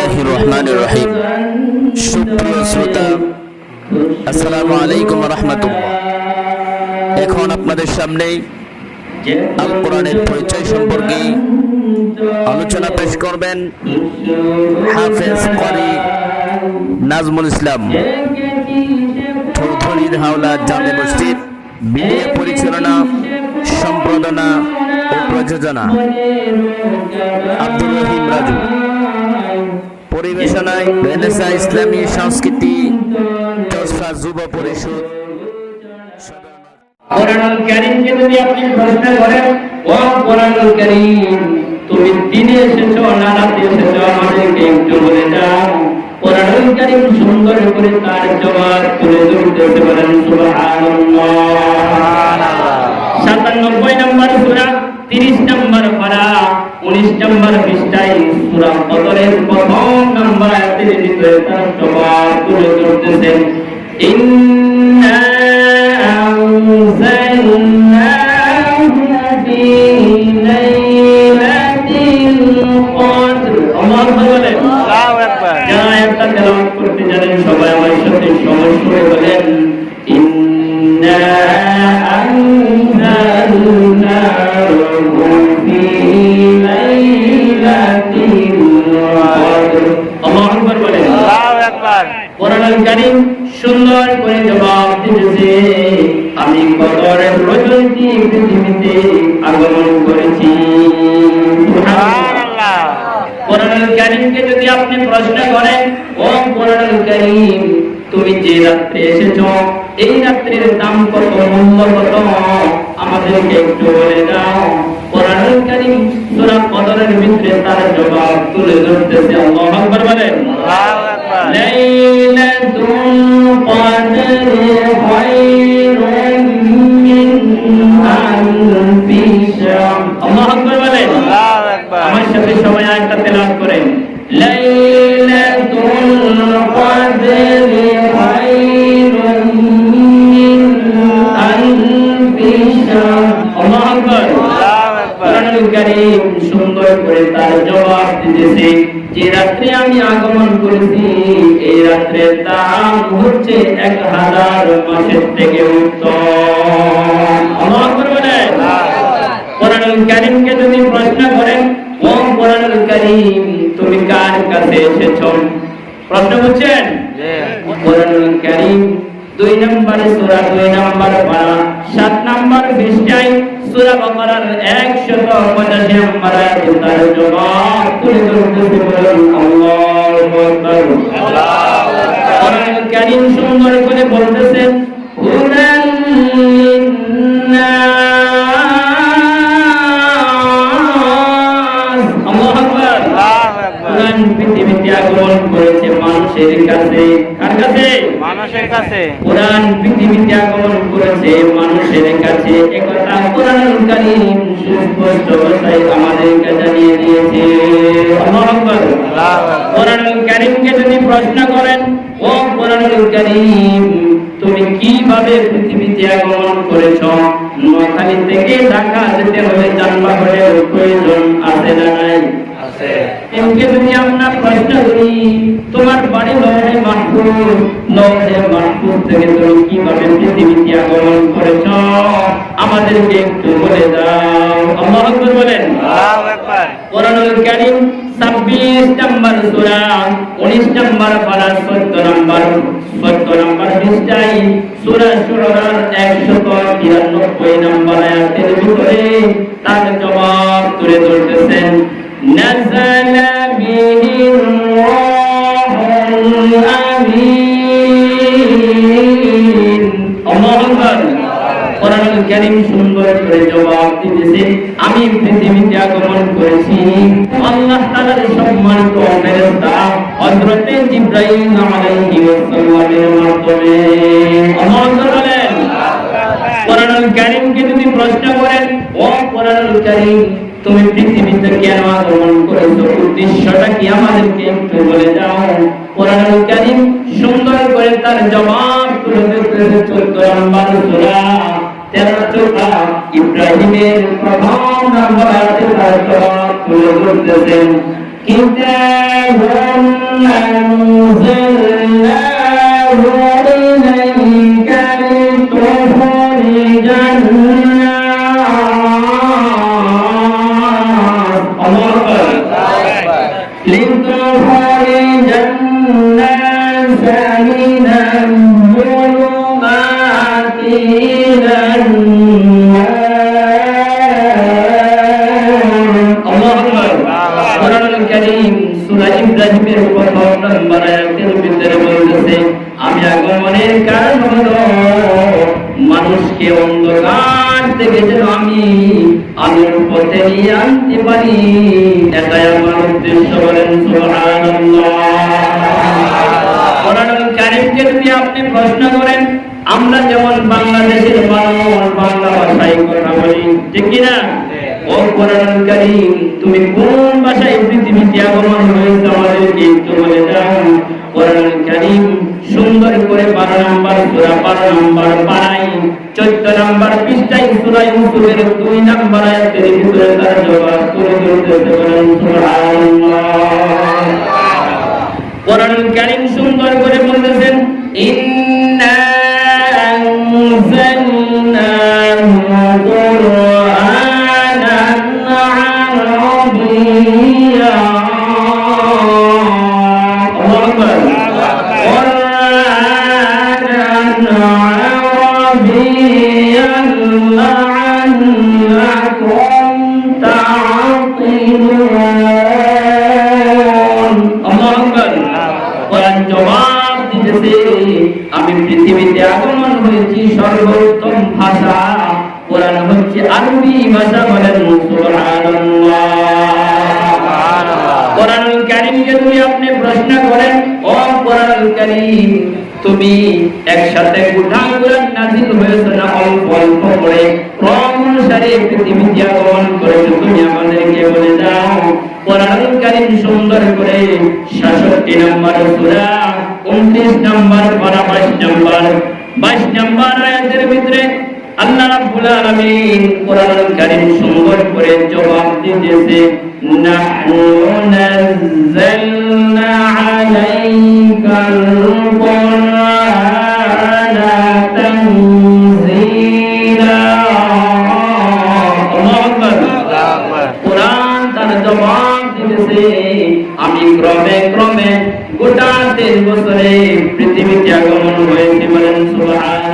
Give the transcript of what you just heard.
বিসমিল্লাহির রহমানির রহিম। সুপ্রিয় শ্রোতা, আসসালামু আলাইকুম ওয়া রাহমাতুল্লাহ। এখন আপনাদের সামনে আল কোরআনের পরিচয় সম্পর্কে আলোচনা পেশ করবেন হাফেজ ক্বারি নাজমুল ইসলাম, চৌধুরীর হাওলা জামে মসজিদ, ভিডিও পরিচালনা, সম্পাদনা ও প্রযোজনা আব্দুর রহিম রাজু, পরিবেশনায় রেনেসা ইসলামী সংস্কৃতি জলসা যুব পরিষদ। কোরআনুল কারীমকে যদি আপনি প্রশ্ন করেন, ও কোরআনুল কারীম তুমি দিনে এসেছো না রাতে এসেছো, আমাদেরকে একটু বলে দাও। কোরআনুল কারীম সুন্দর করে তার জবাব তুলে ধরতে পারেন। সুবহানাল্লাহ। 97 নম্বর সূরা, 30 নম্বর পারা, 19 নম্বর পৃষ্ঠায় সূরা বদরের প্রথম নম্বর আয়াতের ভিতরে তার জবাব তুলে ধরতেছেন। ইন্না আনজালনাহু ফি লাইলাতিল কদর। আল্লাহু বলেন, আল্লাহু আকবার। যারা একটা তেলাওয়াত করতে জানেন সবাই আমার সাথে সমস্বরে বলেন, ইন্না আনজালনাহু ফি লাইলাতিল কদর। আল্লাহু আকবার বলেন, আল্লাহু আকবার। কোরআনুল কারীম সুন্দর করে জবাব দিয়েছে, আমি কদরের রজনীতে পৃথিবীতে আগমন করেছি। সুবহানাল্লাহ। কোরআনুল কারীমকে যদি আপনি প্রশ্ন করেন, ও কোরআনুল কারীম তুমি যে রাত্রে এসেছো, এই রাত্রির দাম কত, মূল্য কত, আমাদেরকে একটু বলে দাও। কোরআনুল কারীম সূরা কদরের ভিতরে তার জবাব তুলে ধরতেছে। আল্লাহু আকবার বলেন, আল্লাহু আকবার। লাইলাতুল কদরি খায়রুম মিন আলফি শাহর। আল্লাহু আকবার বলেন, আল্লাহু আকবার। আমার সাথে সবাই আয়াতটা তেলাওয়াত করেন। লাইলাতুল কদরি খায়রুম মিন আলফি শাহর। আল্লাহু আকবার। কোরআনুল কারীম সুন্দর করে তার জবাব দিতেছে, যে রাত্রে আমি আগমন করেছি এই রাত্রের দাম হচ্ছে 1000 মাসের থেকে উত্তম। আল্লাহু আকবার বলেন। কোরআনুল কারীমকে যদি প্রশ্ন করেন, ও কোরআনুল কারীম তুমি কার কাছে এসেছো, প্রশ্ন বুঝছেন? কোরআনুল কারীম 2 নম্বর সূরা, 2 নম্বর পারা, 7 নম্বর পৃষ্ঠায় সূরা বাকারার 185 নম্বর আয়াতে তার জবাব তুলে ধরতেছে। বলেন আল্লাহু আকবার, আল্লাহু আকবার। কোরআনুল কারীম সুন্দর করে বলতেছেন, হুদাল লিন্নাস। আল্লাহু আকবার, আল্লাহু আকবার। কোরআন পৃথিবীতে আগমন করেছে মানুষের কাছে। কার কাছে? মানুষের কাছে। কোরআন পৃথিবীতে আগমন করেছে মানুষের কাছে, একথা কোরআনুল কারীম সুস্পষ্ট ভাষায় আমাদেরকে জানিয়ে দিয়েছে। আল্লাহু আকবার, আল্লাহু আকবার। কোরআনুল কারীমকে যদি প্রশ্ন করেন, ও কোরআনুল কারীম তুমি কিভাবে পৃথিবীতে আগমন করেছো, নোয়াখালী থেকে ঢাকা যেতে হলে যানবাহনের প্রয়োজন আছে না নাই? আছে। এমকে যদি আমরা প্রশ্ন করি, তোমার বাড়ি লৌহে মাহফুজ, লৌহে মাহফুজ থেকে তুমি কিভাবে পৃথিবীতে আগমন করেছো, আমাদেরকে একটু বলে দাও। আল্লাহু আকবার বলেন, আল্লাহু আকবার। কোরআনুল কারীম 26 নম্বর সূরা, 19 নম্বর পারা, 14 নম্বর পৃষ্ঠায় সূরা শুরার 193 নম্বর আয়াতের ভিতরে তার জবাব তুলে ধরতেছেন। নাযালা বিহির রূহুল আমিন। আল্লাহু আকবার। কোরআনুল কারীম সুন্দর করে জবাব দিতেছে, আমি পৃথিবীতে আগমন করেছি আল্লাহ তাআলার সম্মানিত ফেরেশতা হযরতে জিবরাইল আলাইহিস সালামের মাধ্যমে। আল্লাহু আকবার বলেন। কোরআনুল কারীমকে যদি প্রশ্ন করেন, ও কোরআনুল কারীম তুমি পৃথিবীতে কেন আগমন করেছো, উদ্দেশ্যটা কি, আমাদেরকে একটু বলে দাও। কোরআনুল কারীম সুন্দর করে তার জবাব তুলে ধরতেছে। 14 নম্বর সূরা, 13 সূরা ইব্রাহিমের প্রথম নম্বর আয়াতে তার জবাব তুলে ধরতেছেন। كتاب أنزلناه إليك لتخرج الناس لتخرج الناس من الظلمات إلى النور কোরআনুল কারীম সূরা ইব্রাহিমের প্রথম নম্বর আয়াতের ভিতরে বলতেছে আমি আগমনের কারণ হলো মানুষকে অন্ধকার থেকে যেন আমি আলোর পথে নিয়ে আনতে পারি, এটাই আমার উদ্দেশ্য। বলেন সুবহানাল্লাহ। কোরআনুল কারীমকে যদি আপনি প্রশ্ন করেন, আমরা যেমন বাংলাদেশের মানুষ বাংলা ভাষায় কথা বলি, ঠিক কি না? ও কোরআনুল কারীম, তুমি কোন ভাষায় পৃথিবীতে আগমন হয়েছে আমাদেরকে একটু বলে দাও। কোরআনুল কারীম সুন্দর করে 12 নম্বর সূরা 12 নম্বর পারায় 14 নম্বর পৃষ্ঠায় সূরা ইউসুফের 2 নম্বর আয়াতের ভিতরে তার জবাব করে দিতেছে। বলেন সুবহানাল্লাহ। কোরআনুল কারীম সুন্দর করে বলতেছেন ইন্না আনজালনাহু কুরআনান আরাবিয়্যা আমি পৃথিবীতে আগমন হয়েছি সর্বোত্তম ভাষা কোরআন হচ্ছে আরবি ভাষা। বলেন সুবহানাল্লাহ। কোরআনুল কারীমকে যদি আপনি প্রশ্ন করেন, ও কোরআনুল কারীম, তুমি একসাথে গোটা কোরআন নাযিল হয়েছে না অল্প অল্প করে ক্রম অনুসারে পৃথিবীতে আগমন করেছো, তুমি আমাদেরকে বলে দাও। কোরআনুল কারীম সুন্দর করে 66 নম্বর সূরা 29 নম্বর পারা 22 নম্বর আয়াতের ভিতরে আল্লাহ রাব্বুল আলামিন কোরআনুল কারীম সুন্দর করে জবাব দিয়েছে নাহনু নাযালনা আলাইকাল কুরআনা তানজিলা। কোরআন তার জবাব দিয়েছে আমি ক্রমে ক্রমে গোটা 3 বছরে পৃথিবীতে আগমন হয়েছি। বলেন সুবহানাল্লাহ।